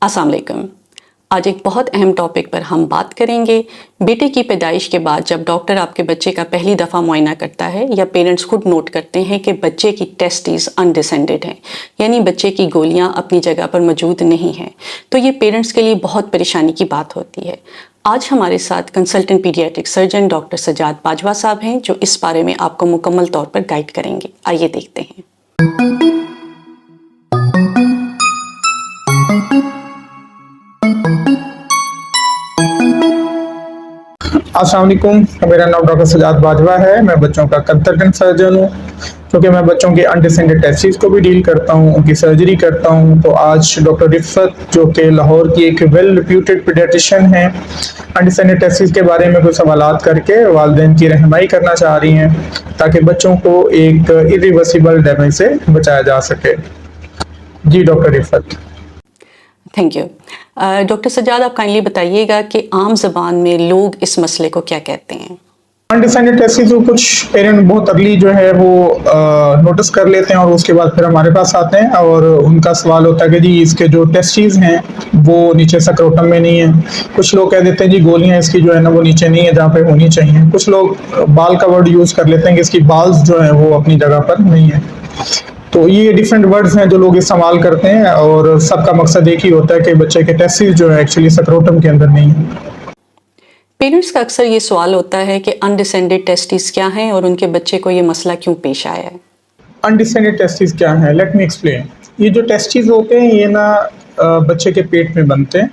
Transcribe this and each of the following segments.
अस्सलाम वालेकुम। आज एक बहुत अहम टॉपिक पर हम बात करेंगे। बेटे की पैदाइश के बाद जब डॉक्टर आपके बच्चे का पहली दफ़ा मुआयना करता है या पेरेंट्स खुद नोट करते हैं कि बच्चे की टेस्टिस अनडिसेंडेड हैं, यानी बच्चे की गोलियां अपनी जगह पर मौजूद नहीं हैं, तो ये पेरेंट्स के लिए बहुत परेशानी की बात होती है। आज हमारे साथ consultant paediatric surgeon doctor Sajad Bajwa साहब हैं, जो इस बारे में आपको मुकम्मल तौर पर गाइड करेंगे। आइए देखते हैं। अस्सलाम वालेकुम, मेरा नाम डॉक्टर सजाद बाजवा है। मैं बच्चों का कंसल्टेंट सर्जन हूँ, क्योंकि मैं बच्चों के अनडिसेंडेड टेस्टिस को भी डील करता हूँ, उनकी सर्जरी करता हूँ। तो आज डॉक्टर रिफत, जो कि लाहौर की एक वेल रिप्यूटेड पीडियाट्रिशियन है, अनडिसेंडेड टेस्टिस के बारे में कुछ सवालात करके वालिदैन की रहनुमाई करना चाह रही हैं, ताकि बच्चों को एक इरिवर्सिबल डैमेज से बचाया जा सके। जी doctor Rifat. Thank you. Doctor Sajad, आप काइंडली बताइएगा कि आम ज़बान में लोग इस मसले को क्या कहते हैं? अनडिसेंडेड टेस्टिस को कुछ पेरेंट बहुत अर्ली जो है वो नोटिस कर लेते हैं और उसके बाद फिर हमारे पास आते हैं और उनका सवाल होता है कि जी इसके जो टेस्टिस हैं वो नीचे सक्रोटम में नहीं है। कुछ लोग कह देते हैं जी गोलियां इसकी जो है ना वो नीचे नहीं है जहाँ पे होनी चाहिए। कुछ लोग बाल का वर्ड यूज कर लेते हैं कि इसकी बाल्स जो है वो अपनी जगह पर नहीं है। तो ये डिफरेंट वर्ड्स हैं जो लोग इस्तेमाल करते हैं और सबका मकसद एक ही होता है कि बच्चे के टेस्टिस जो है एक्चुअली सक्रोटम के अंदर नहीं है। पेरेंट्स का अक्सर ये सवाल होता है कि अनडिसेंडेड टेस्टिस क्या हैं और उनके बच्चे को ये मसला क्यों पेश आया है? अनडिसेंडेड टेस्टिस क्या है, लेट मी एक्सप्लेन। ये जो टेस्टिस होते हैं ये ना बच्चे के पेट में बनते हैं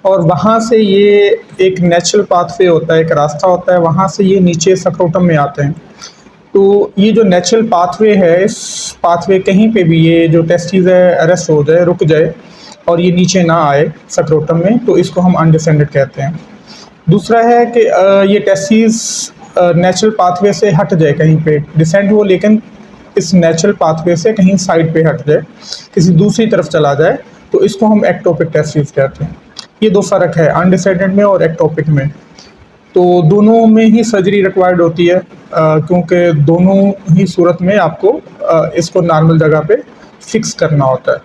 और वहाँ से ये एक नेचुरल पाथवे होता है, एक रास्ता होता है, वहाँ से ये नीचे सक्रोटम में आते हैं। तो ये जो नेचुरल पाथवे है, इस पाथवे कहीं पे भी ये जो टेस्टिस है अरेस्ट हो जाए, रुक जाए और ये नीचे ना आए सक्रोटम में, तो इसको हम अनडिसेंडेड कहते हैं। दूसरा है कि ये टेस्टिस नेचुरल पाथवे से हट जाए, कहीं पे डिसेंड हो, लेकिन इस नेचुरल पाथवे से कहीं साइड पे हट जाए, किसी दूसरी तरफ चला जाए, तो इसको हम एक्टोपिक टेस्टिस कहते हैं। ये दो फ़र्क है अनडिसेंडेड में और एक्टोपिक में। तो दोनों में ही सर्जरी रिक्वायर्ड होती है, क्योंकि दोनों ही सूरत में आपको इसको नॉर्मल जगह पे फिक्स करना होता है।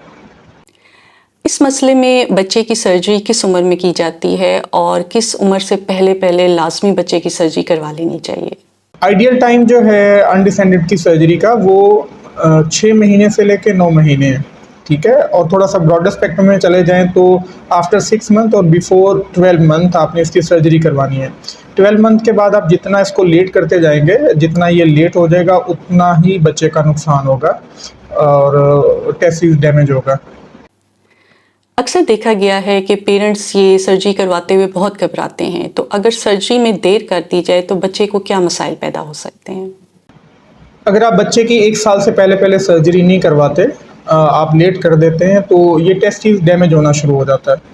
इस मसले में बच्चे की सर्जरी किस उम्र में की जाती है और किस उम्र से पहले लाजमी बच्चे की सर्जरी करवा लेनी चाहिए? आइडियल टाइम जो है अनडिसेंडेड की सर्जरी का वो 6 महीने से लेके 9 महीने है, ठीक है। और थोड़ा सा ब्रॉडर स्पेक्ट्रम में चले जाएं तो आफ्टर 6 मंथ और बिफोर 12 मंथ आपने इसकी सर्जरी करवानी है। 12 मंथ के बाद आप जितना इसको लेट करते जाएंगे, जितना ये लेट हो जाएगा उतना ही बच्चे का नुकसान होगा और टेस्टिस डैमेज होगा। अक्सर देखा गया है कि पेरेंट्स ये सर्जरी करवाते हुए बहुत घबराते हैं, तो अगर सर्जरी में देर कर दी जाए तो बच्चे को क्या मसाइल पैदा हो सकते हैं? अगर आप बच्चे की 1 साल से पहले सर्जरी नहीं करवाते, आप लेट कर देते हैं, तो ये टेस्टिस डैमेज होना शुरू हो जाता है।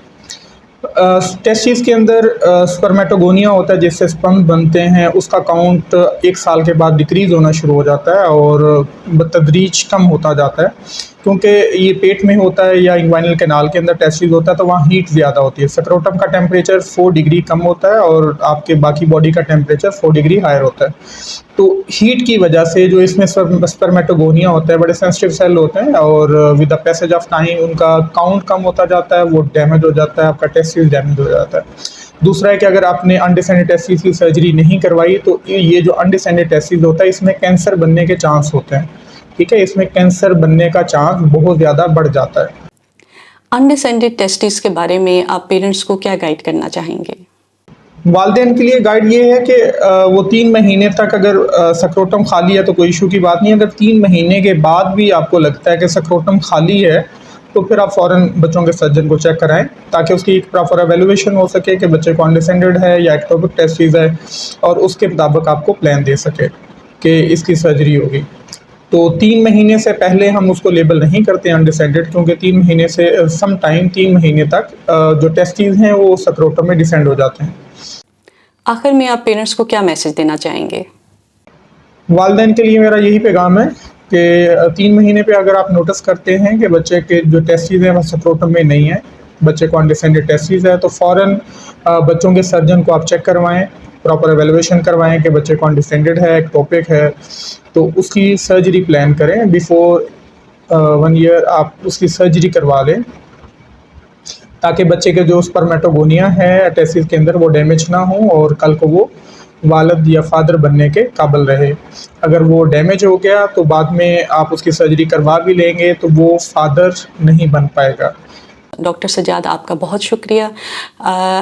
टेस्टिस के अंदर स्पर्मेटोगोनिया होता है, जिससे स्पर्म बनते हैं, उसका काउंट 1 साल के बाद डिक्रीज़ होना शुरू हो जाता है और बतदरीज कम होता जाता है, क्योंकि ये पेट में होता है या इंग्वाइनल कैनाल के अंदर टेस्टिस होता है, तो वहाँ हीट ज़्यादा होती है। सक्रोटम का टेम्परेचर 4 डिग्री कम होता है और आपके बाकी बॉडी का टेम्परेचर 4 डिग्री हायर होता है। तो हीट की वजह से जो इसमें स्पर्मेटोगोनिया होता है, बड़े सेंसिटिव सेल होते हैं और with the passage of time उनका काउंट कम होता जाता है, वो डैमेज हो जाता है, आपका टेस्टिस डैमेज हो जाता है। दूसरा है कि अगर आपने अनडिसेंडेड टेस्टिस की सर्जरी नहीं करवाई तो ये जो अनडिसेंडेड टेस्टिस होता है इसमें कैंसर बनने के चांस होते हैं, ठीक है। इसमें कैंसर बनने का चांस बहुत ज़्यादा बढ़ जाता है। अनडिसेंडेड टेस्टिस के बारे में आप पेरेंट्स को क्या गाइड करना चाहेंगे? वालिदैन के लिए गाइड ये है कि वो 3 महीने तक अगर सक्रोटम खाली है तो कोई इशू की बात नहीं है। अगर 3 महीने के बाद भी आपको लगता है कि सक्रोटम खाली है तो फिर आप फ़ौरन बच्चों के सर्जन को चेक कराएं, ताकि उसकी एक प्रॉपर एवेल्युएशन हो सके कि बच्चे को अनडिसेंडेड है या एक्टोपिक टेस्टिस है, और उसके मुताबिक आपको प्लान दे सके कि इसकी सर्जरी होगी। तो 3 महीने से पहले हम उसको लेबल नहीं करते अनडिसेंडेड, क्योंकि 3 महीने से सम टाइम 3 महीने तक जो टेस्टिस हैं वो सक्रोटम में डिसेंड हो जाते हैं। आखिर में आप पेरेंट्स को क्या मैसेज देना चाहेंगे? वालिदैन के लिए मेरा यही पैगाम है कि 3 महीने पे अगर आप नोटिस करते हैं कि बच्चे के जो टेस्टिस हैं वह सक्रोटम में नहीं है, बच्चे को अनडिसेंडेड टेस्टिस है, तो फ़ौरन बच्चों के सर्जन को आप चेक करवाएं, प्रॉपर एवेल्युएशन करवाएं कि बच्चे को अनडिसेंडेड है, एक्टोपिक है, तो उसकी सर्जरी प्लान करें। बिफोर 1 ईयर आप उसकी सर्जरी करवा लें। ताकि बच्चे के जो स्पर्मेटोगोनिया है टेस्टिस के अंदर वो डैमेज ना हो और कल को वो वालिद या फादर बनने के काबिल रहे। अगर वो डैमेज हो गया तो बाद में आप उसकी सर्जरी करवा भी लेंगे तो वो फादर नहीं बन पाएगा। डॉक्टर सजाद, आपका बहुत शुक्रिया।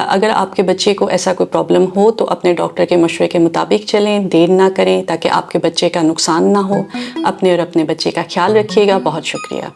अगर आपके बच्चे को ऐसा कोई प्रॉब्लम हो तो अपने डॉक्टर के मशवरे के मुताबिक चलें, देर ना करें ताकि आपके बच्चे का नुकसान ना हो। अपने और अपने बच्चे का ख्याल रखिएगा। बहुत शुक्रिया।